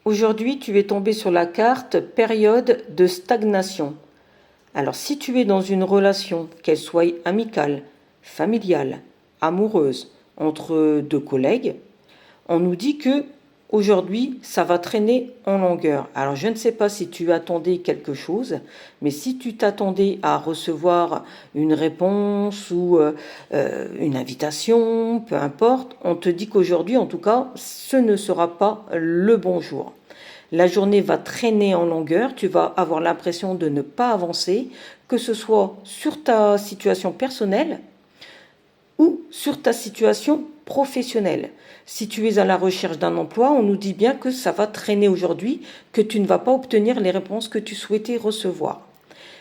Aujourd'hui, tu es tombé sur la carte période de stagnation. Alors, si tu es dans une relation, qu'elle soit amicale, familiale, amoureuse, entre deux collègues, on nous dit que aujourd'hui, ça va traîner en longueur. Alors, je ne sais pas si tu attendais quelque chose, mais si tu t'attendais à recevoir une réponse ou une invitation, peu importe, on te dit qu'aujourd'hui, en tout cas, ce ne sera pas le bon jour. La journée va traîner en longueur, tu vas avoir l'impression de ne pas avancer, que ce soit sur ta situation personnelle ou sur ta situation professionnelle. Si tu es à la recherche d'un emploi, on nous dit bien que ça va traîner aujourd'hui, que tu ne vas pas obtenir les réponses que tu souhaitais recevoir.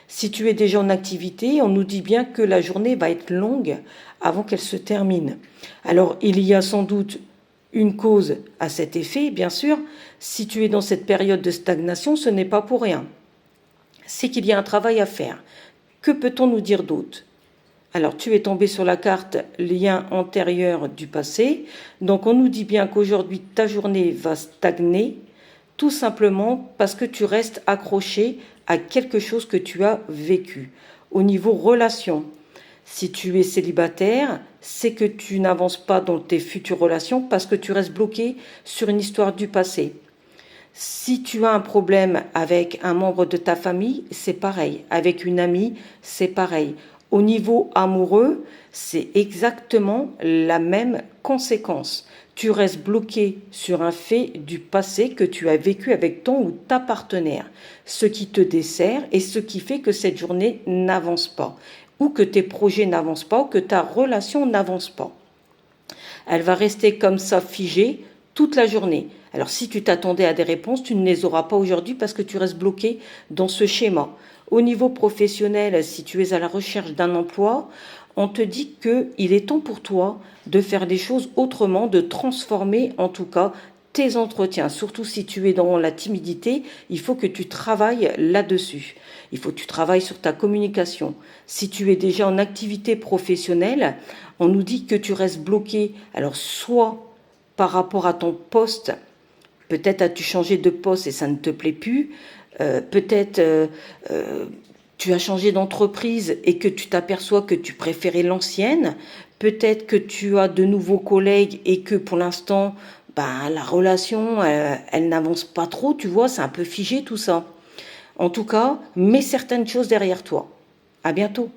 Si tu es déjà en activité, on nous dit bien que la journée va être longue avant qu'elle se termine. Alors, il y a sans doute une cause à cet effet, bien sûr. Si tu es dans cette période de stagnation, ce n'est pas pour rien. C'est qu'il y a un travail à faire. Que peut-on nous dire d'autre? Alors, tu es tombé sur la carte lien antérieur du passé. Donc, on nous dit bien qu'aujourd'hui, ta journée va stagner, tout simplement parce que tu restes accroché à quelque chose que tu as vécu. Au niveau relation, si tu es célibataire, c'est que tu n'avances pas dans tes futures relations parce que tu restes bloqué sur une histoire du passé. Si tu as un problème avec un membre de ta famille, c'est pareil. Avec une amie, c'est pareil. Au niveau amoureux, c'est exactement la même conséquence. Tu restes bloqué sur un fait du passé que tu as vécu avec ton ou ta partenaire, ce qui te dessert et ce qui fait que cette journée n'avance pas, ou que tes projets n'avancent pas, ou que ta relation n'avance pas. Elle va rester comme ça figée toute la journée. Alors si tu t'attendais à des réponses, tu ne les auras pas aujourd'hui parce que tu restes bloqué dans ce schéma. Au niveau professionnel, si tu es à la recherche d'un emploi, on te dit qu'il est temps pour toi de faire des choses autrement, de transformer en tout cas tes entretiens. Surtout si tu es dans la timidité, il faut que tu travailles là-dessus. Il faut que tu travailles sur ta communication. Si tu es déjà en activité professionnelle, on nous dit que tu restes bloqué. Alors soit par rapport à ton poste, peut-être as-tu changé de poste et ça ne te plaît plus. Peut-être tu as changé d'entreprise et que tu t'aperçois que tu préférais l'ancienne. Peut-être que tu as de nouveaux collègues et que pour l'instant, la relation, elle n'avance pas trop, tu vois, c'est un peu figé tout ça. En tout cas, mets certaines choses derrière toi. À bientôt.